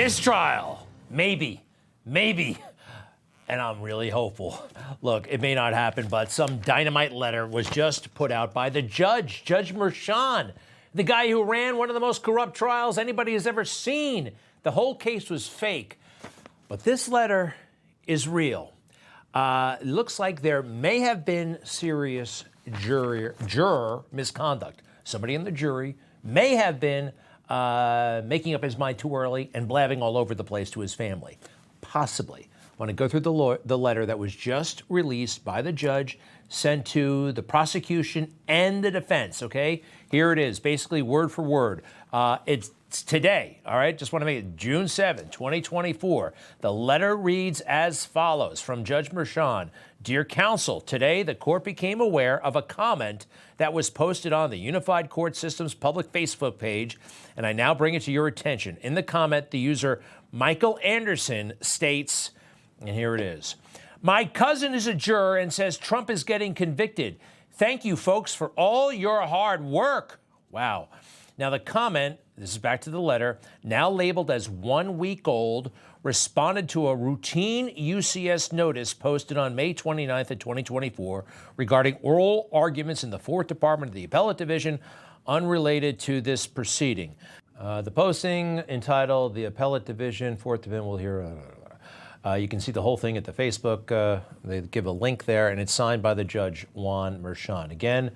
Mistrial. Maybe. And I'm really hopeful. Look, it may not happen, but some dynamite letter was just put out by the judge, Judge Merchan, the guy who ran one of the most corrupt trials anybody has ever seen. The whole case was fake. But this letter is real. It looks like there may have been serious juror misconduct. Somebody in the jury may have been making up his mind too early and blabbing all over the place to his family. Possibly. I want to go through the letter that was just released by the judge, sent to the prosecution and the defense, okay? Here it is, basically word for word. It's today, all right? Just want to make it June 7, 2024. The letter reads as follows from Judge Merchan. Dear counsel, today the court became aware of a comment that was posted on the Unified Court System's public Facebook page, and I now bring it to your attention. In the comment, the user Michael Anderson states, and here it is, my cousin is a juror and says Trump is getting convicted. Thank you, folks, for all your hard work. Wow. Now, the comment, this is back to the letter, now labeled as 1 week old, responded to a routine UCS notice posted on May 29th of 2024 regarding oral arguments in the 4th Department of the Appellate Division unrelated to this proceeding. The posting entitled The Appellate Division, 4th Division, we'll hear... you can see the whole thing at the Facebook. They give a link there, and it's signed by the judge, Juan Merchan. Again,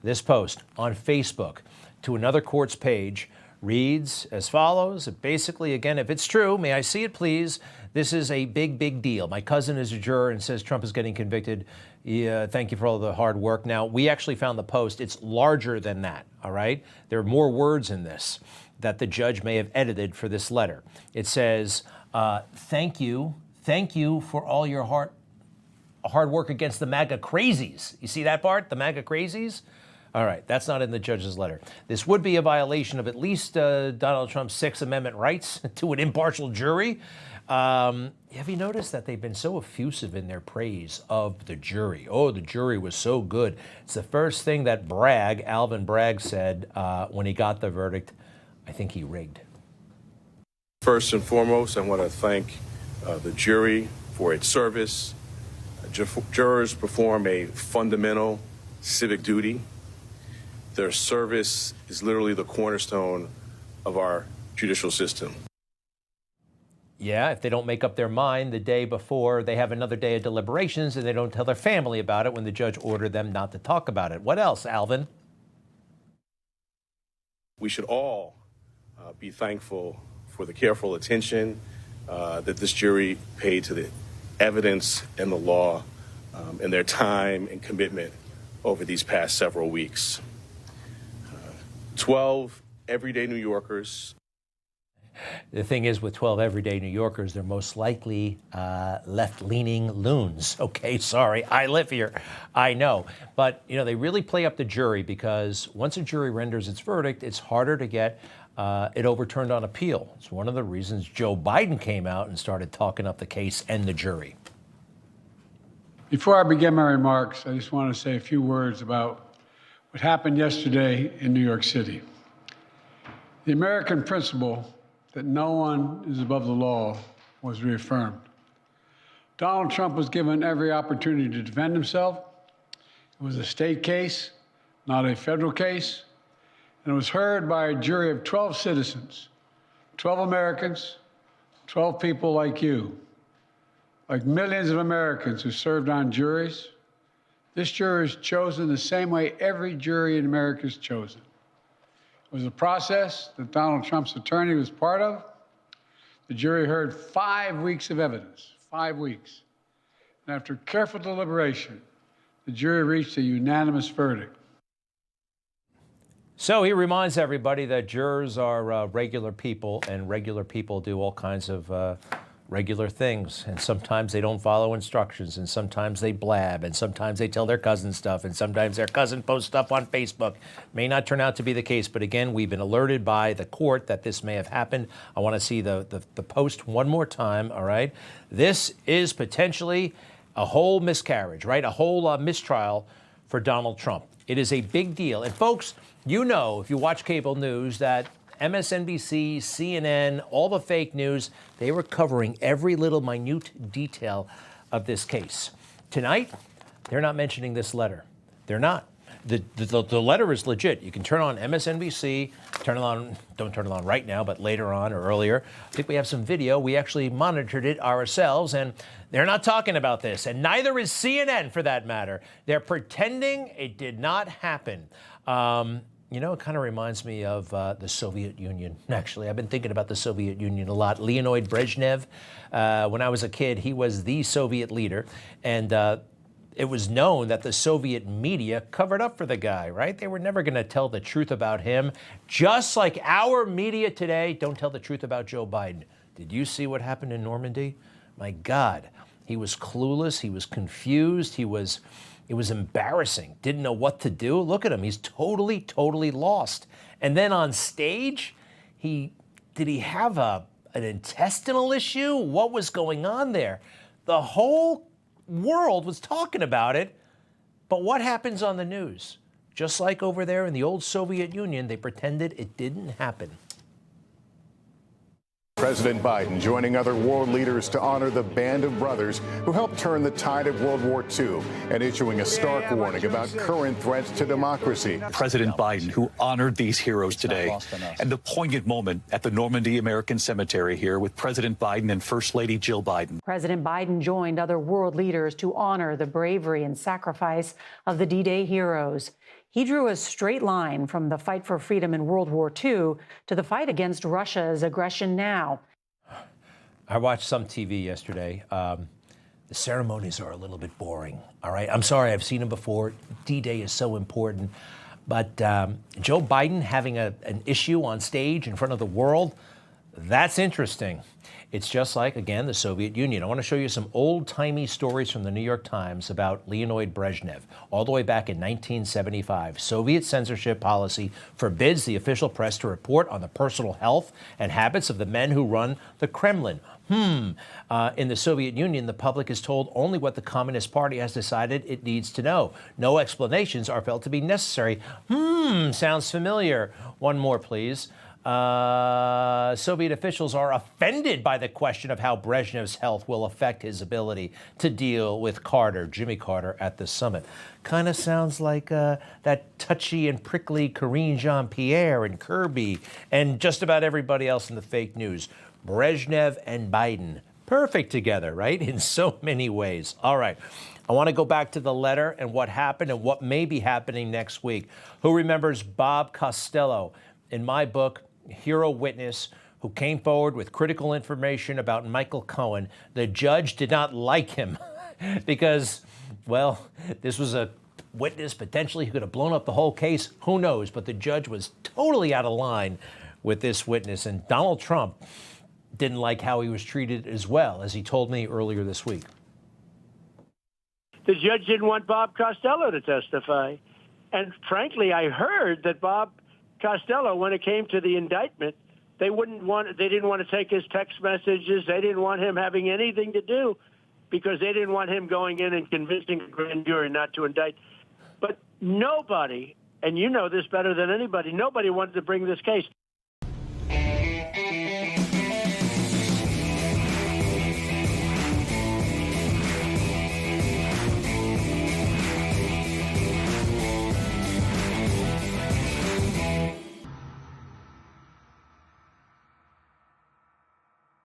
this post on Facebook to another court's page reads as follows. Basically, again, if it's true, may I see it, please? This is a big deal. My cousin is a juror and says Trump is getting convicted. Yeah, thank you for all the hard work. Now, we actually found the post. It's larger than that, all right? There are more words in this that the judge may have edited for this letter. It says, thank you for all your hard work against the MAGA crazies. You see that part, the MAGA crazies? All right, that's not in the judge's letter. This would be a violation of at least Donald Trump's Sixth Amendment rights to an impartial jury. Have you noticed that they've been so effusive in their praise of the jury? Oh, the jury was so good. It's the first thing that Alvin Bragg said when he got the verdict. I think he rigged. First and foremost, I want to thank the jury for its service. Jurors perform a fundamental civic duty. Their service is literally the cornerstone of our judicial system. Yeah, if they don't make up their mind the day before, they have another day of deliberations and they don't tell their family about it when the judge ordered them not to talk about it. What else, Alvin? We should all be thankful for the careful attention that this jury paid to the evidence and the law and their time and commitment over these past several weeks. 12 everyday New Yorkers. The thing is, with 12 everyday New Yorkers, they're most likely left-leaning loons. Okay, sorry, I live here. I know. But, you know, they really play up the jury because once a jury renders its verdict, it's harder to get it overturned on appeal. It's one of the reasons Joe Biden came out and started talking up the case and the jury. Before I begin my remarks, I just want to say a few words about what happened yesterday in New York City. The American principle that no one is above the law was reaffirmed. Donald Trump was given every opportunity to defend himself. It was a state case, not a federal case, and it was heard by a jury of 12 citizens, 12 Americans, 12 people like you, like millions of Americans who served on juries. This jury is chosen the same way every jury in America is chosen. It was a process that Donald Trump's attorney was part of. The jury heard 5 weeks of evidence, 5 weeks. And after careful deliberation, the jury reached a unanimous verdict. So he reminds everybody that jurors are regular people, and regular people do all kinds of regular things. And sometimes they don't follow instructions, and sometimes they blab, and sometimes they tell their cousin stuff, and sometimes their cousin posts stuff on Facebook. May not turn out to be the case, but again, we've been alerted by the court that this may have happened. I want to see the post one more time, all right? This is potentially a whole miscarriage, right? A whole mistrial for Donald Trump. It is a big deal. And folks, you know, if you watch cable news, that MSNBC, CNN, all the fake news, they were covering every little minute detail of this case. Tonight, they're not mentioning this letter. They're not. The letter is legit. You can turn on MSNBC, turn it on, don't turn it on right now, but later on or earlier. I think we have some video. We actually monitored it ourselves, and they're not talking about this. And neither is CNN, for that matter. They're pretending it did not happen. You know, it kind of reminds me of the Soviet Union, actually. I've been thinking about the Soviet Union a lot. Leonid Brezhnev, when I was a kid, he was the Soviet leader. And it was known that the Soviet media covered up for the guy, right? They were never going to tell the truth about him. Just like our media today don't tell the truth about Joe Biden. Did you see what happened in Normandy? My God, he was clueless. He was confused. It was embarrassing. Didn't know what to do. Look at him. He's totally, totally lost. And then on stage, did he have an intestinal issue? What was going on there? The whole world was talking about it. But what happens on the news? Just like over there in the old Soviet Union, they pretended it didn't happen. President Biden joining other world leaders to honor the band of brothers who helped turn the tide of World War II and issuing a stark warning about current threats to democracy. President Biden, who honored these heroes today, and the poignant moment at the Normandy American Cemetery here with President Biden and First Lady Jill Biden. President Biden joined other world leaders to honor the bravery and sacrifice of the D-Day heroes. He drew a straight line from the fight for freedom in World War II to the fight against Russia's aggression now. I watched some TV yesterday. The ceremonies are a little bit boring, all right? I'm sorry, I've seen them before. D-Day is so important. But Joe Biden having an issue on stage in front of the world, that's interesting. It's just like, again, the Soviet Union. I want to show you some old-timey stories from the New York Times about Leonid Brezhnev. All the way back in 1975, Soviet censorship policy forbids the official press to report on the personal health and habits of the men who run the Kremlin. In the Soviet Union, the public is told only what the Communist Party has decided it needs to know. No explanations are felt to be necessary. Sounds familiar. One more, please. Soviet officials are offended by the question of how Brezhnev's health will affect his ability to deal with Jimmy Carter, at the summit. Kind of sounds like that touchy and prickly Karine Jean-Pierre and Kirby and just about everybody else in the fake news. Brezhnev and Biden, perfect together, right? In so many ways. All right. I want to go back to the letter and what happened and what may be happening next week. Who remembers Bob Costello? In my book, hero witness who came forward with critical information about Michael Cohen. The judge did not like him because, well, this was a witness potentially who could have blown up the whole case. Who knows? But the judge was totally out of line with this witness. And Donald Trump didn't like how he was treated as well, as he told me earlier this week. The judge didn't want Bob Costello to testify. And frankly, I heard that Bob Costello, when it came to the indictment, they didn't want to take his text messages. They didn't want him having anything to do because they didn't want him going in and convincing the grand jury not to indict. But nobody, and you know this better than anybody, nobody wanted to bring this case.